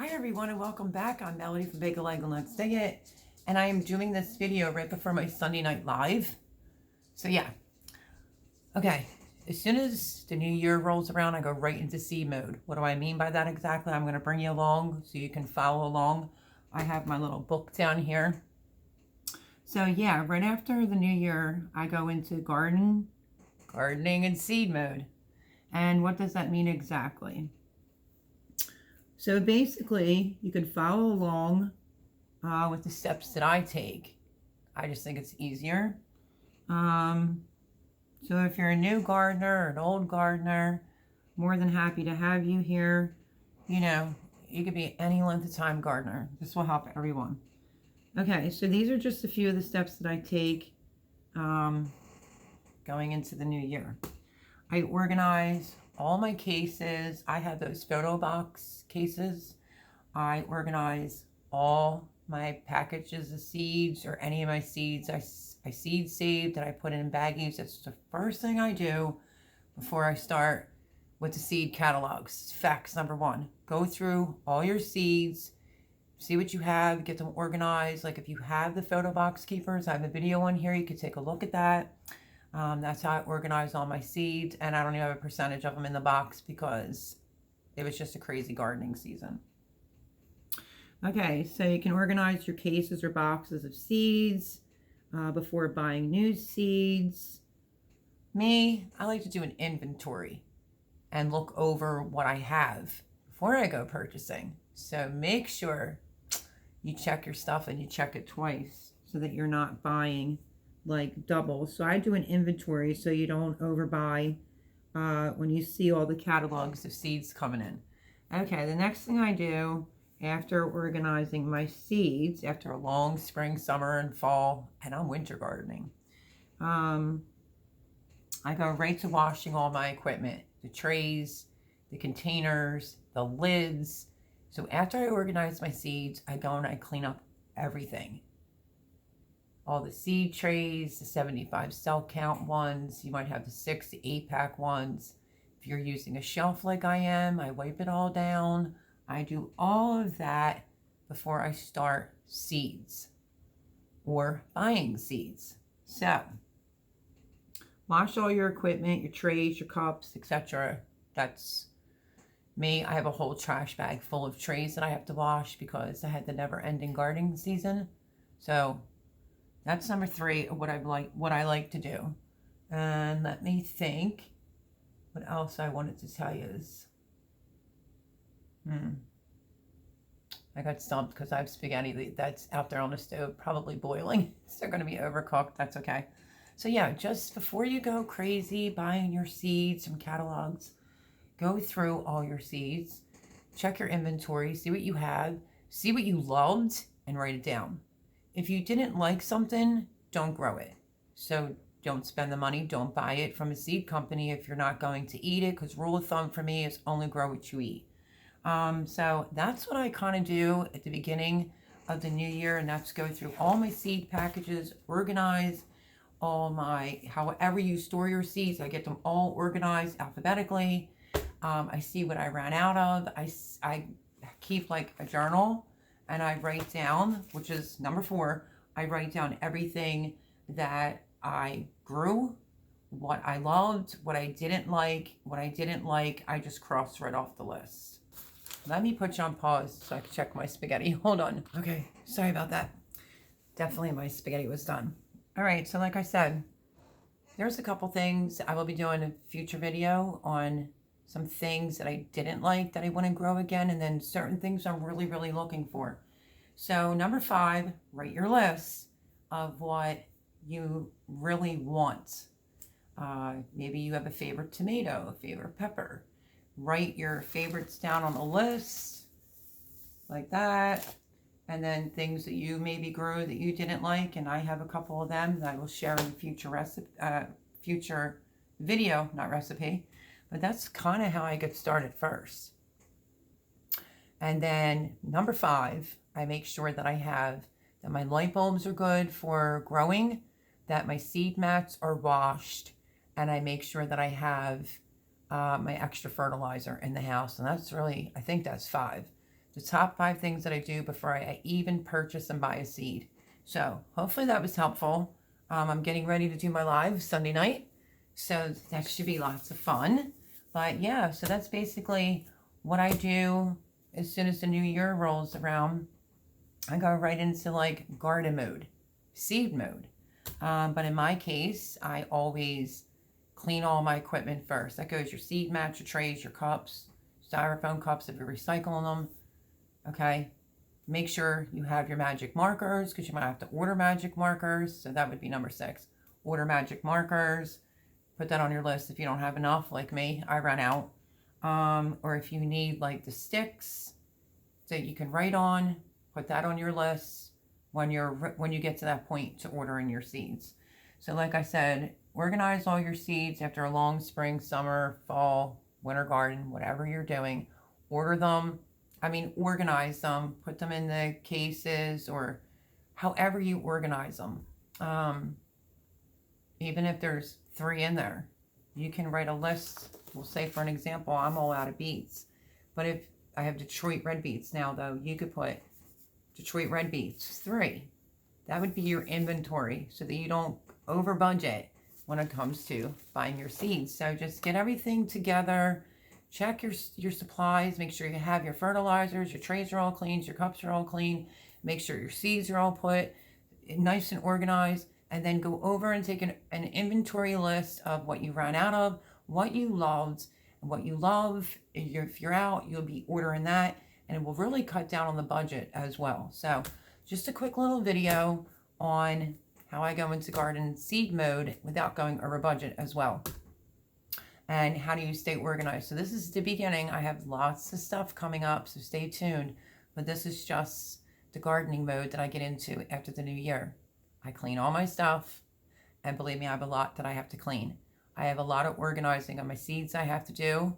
Hi everyone and welcome back. I'm Melody from Bagel Egg and Let's Dig It. And I am doing this video right before my Sunday night live. So yeah. Okay. As soon as the new year rolls around, I go right into seed mode. What do I mean by that exactly? I'm going to bring you along so you can follow along. I have my little book down here. So yeah, right after the new year, I go into gardening and seed mode. And what does that mean exactly? So basically, you can follow along with the steps that I take. I just think it's easier. So if you're a new gardener or an old gardener, more than happy to have you here. You know, you could be any length of time gardener. This will help everyone. Okay, so these are just a few of the steps that I take going into the new year. I organize all my cases. I have those photo box cases. I organize all my packages of seeds or any of my seeds I seed saved that I put in baggies. That's the first thing I do before I start with the seed catalogs. Facts number one, go through all your seeds, see what you have, get them organized. Like if you have the photo box keepers, I have a video on here. You can take a look at that. That's how I organize all my seeds, and I don't even have a percentage of them in the box because it was just a crazy gardening season. Okay, so you can organize your cases or boxes of seeds before buying new seeds. Me, I like to do an inventory and look over what I have before I go purchasing. So make sure you check your stuff and you check it twice so that you're not buying like double. So I do an inventory so you don't overbuy when you see all the catalogs of seeds coming in. Okay, the next thing I do after organizing my seeds, after a long spring, summer, and fall, and I'm winter gardening, I go right to washing all my equipment, the trays, the containers, the lids. So after I organize my seeds, I go and I clean up everything. All the seed trays, the 75 cell count ones, you might have the 6 to 8-pack ones. If you're using a shelf like I am, I wipe it all down. I do all of that before I start seeds or buying seeds. So, wash all your equipment, your trays, your cups, etc. That's me. I have a whole trash bag full of trays that I have to wash because I had the never-ending gardening season. So, that's number 3 of what I like to do. And let me think what else I wanted to tell you is I got stumped because I have spaghetti that's out there on the stove probably boiling. So they're going to be overcooked. That's okay. So yeah, just before you go crazy buying your seeds from catalogs, go through all your seeds, check your inventory, see what you have, see what you loved, and write it down. If you didn't like something, don't grow it. So don't spend the money. Don't buy it from a seed company if you're not going to eat it, because rule of thumb for me is only grow what you eat. So that's what I kind of do at the beginning of the new year, and that's go through all my seed packages, organize all my, however you store your seeds, I get them all organized alphabetically. I see what I ran out of. I keep like a journal. And I write down, which is number 4, I write down everything that I grew, what I loved, what I didn't like, I just cross right off the list. Let me put you on pause so I can check my spaghetti. Hold on. Okay, sorry about that. Definitely my spaghetti was done. All right, so like I said, there's a couple things. I will be doing a future video on some things that I didn't like that I want to grow again, and then certain things I'm really, really looking for. So number 5, write your list of what you really want. Maybe you have a favorite tomato, a favorite pepper. Write your favorites down on the list like that. And then things that you maybe grew that you didn't like, and I have a couple of them that I will share in a future video, not recipe. But that's kind of how I get started first. And then number 5, I make sure that that my light bulbs are good for growing, that my seed mats are washed, and I make sure that I have my extra fertilizer in the house. And that's really, I think that's 5. The top 5 things that I do before I even purchase and buy a seed. So hopefully that was helpful. I'm getting ready to do my live Sunday night, so that should be lots of fun. But yeah, so that's basically what I do. As soon as the new year rolls around, I go right into like garden mode, seed mode. But in my case, I always clean all my equipment first. That goes your seed mats, your trays, your cups, styrofoam cups if you're recycling them. Okay. Make sure you have your magic markers, because you might have to order magic markers. So that would be number 6. Order magic markers. Put that on your list if you don't have enough, like me. I ran out. Or if you need like the sticks that you can write on, put that on your list when you get to that point to ordering your seeds. So like I said, organize all your seeds after a long spring, summer, fall, winter garden, whatever you're doing. Order them. Organize them, put them in the cases or however you organize them. Even if there's 3 in there, you can write a list. We'll say, for an example, I'm all out of beets. But if I have Detroit red beets now, though, you could put Detroit red beets, 3. That would be your inventory so that you don't over budget when it comes to buying your seeds. So just get everything together. Check your supplies. Make sure you have your fertilizers, your trays are all clean, your cups are all clean. Make sure your seeds are all put nice and organized. And then go over and take an inventory list of what you ran out of, what you loved, and what you love. If you're out, you'll be ordering that. And it will really cut down on the budget as well. So just a quick little video on how I go into garden seed mode without going over budget as well. And how do you stay organized? So this is the beginning. I have lots of stuff coming up, so stay tuned. But this is just the gardening mode that I get into after the new year. I clean all my stuff, and believe me, I have a lot that I have to clean. I have a lot of organizing of my seeds I have to do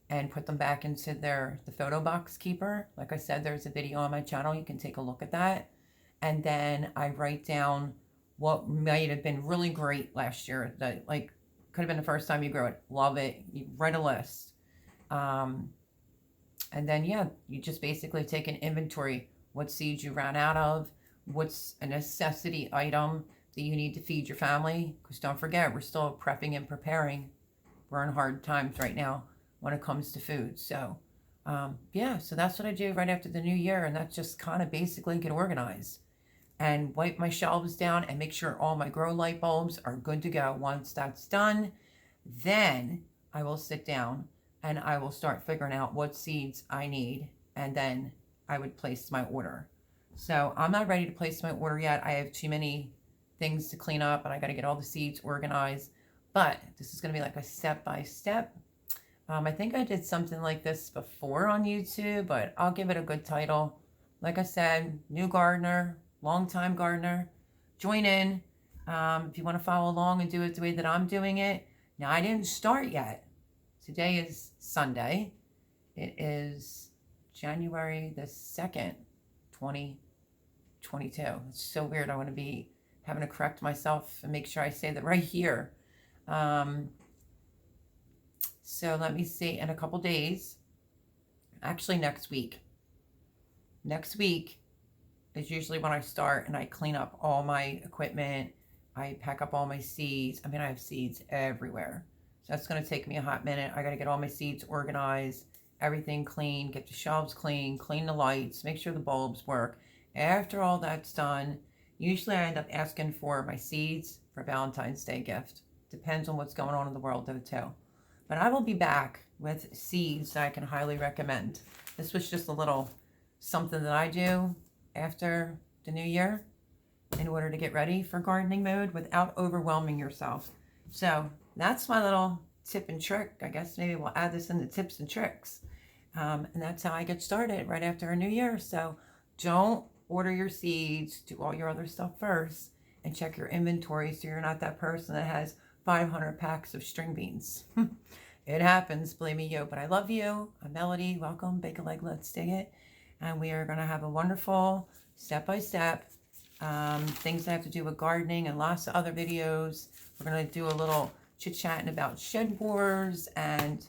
and put them back into the photo box keeper. Like I said, there's a video on my channel. You can take a look at that. And then I write down what might have been really great last year that could have been the first time you grow it. Love it. You write a list. And then, yeah, you just basically take an inventory. What seeds you ran out of. What's a necessity item that you need to feed your family. Because don't forget, we're still prepping and preparing. We're in hard times right now when it comes to food. So, yeah, so that's what I do right after the new year. And that's just kind of basically get organized. And wipe my shelves down and make sure all my grow light bulbs are good to go. Once that's done, then I will sit down and I will start figuring out what seeds I need. And then I would place my order. So I'm not ready to place my order yet. I have too many things to clean up and I got to get all the seeds organized. But this is going to be like a step-by-step. I think I did something like this before on YouTube, but I'll give it a good title. Like I said, new gardener, long-time gardener, join in. If you want to follow along and do it the way that I'm doing it. Now, I didn't start yet. Today is Sunday. It is January the 2nd, 2022. It's so weird. I want to be having to correct myself and make sure I say that right here. So let me see, in a couple days, actually next week. Next week is usually when I start and I clean up all my equipment. I pack up all my seeds. I have seeds everywhere. So that's going to take me a hot minute. I got to get all my seeds organized, everything clean, get the shelves clean, clean the lights, make sure the bulbs work. After all that's done, usually I end up asking for my seeds for Valentine's Day gift. Depends on what's going on in the world though too. But I will be back with seeds that I can highly recommend. This was just a little something that I do after the new year in order to get ready for gardening mode without overwhelming yourself. So that's my little tip and trick. I guess maybe we'll add this in the tips and tricks. And that's how I get started right after a new year. So don't order your seeds, do all your other stuff first, and check your inventory so you're not that person that has 500 packs of string beans. It happens, believe me, yo. But I love you. I'm Melody. Welcome. Bake a leg. Let's dig it. And we are going to have a wonderful step-by-step things that have to do with gardening and lots of other videos. We're going to do a little chit-chatting about shed wars and,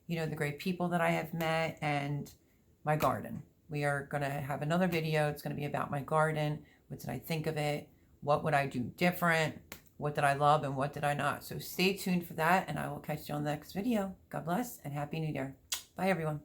the great people that I have met and my garden. we are going to have another video. It's going to be about my garden. What did I think of it? What would I do different? What did I love and what did I not? So stay tuned for that, and I will catch you on the next video. God bless and Happy New Year. Bye, everyone.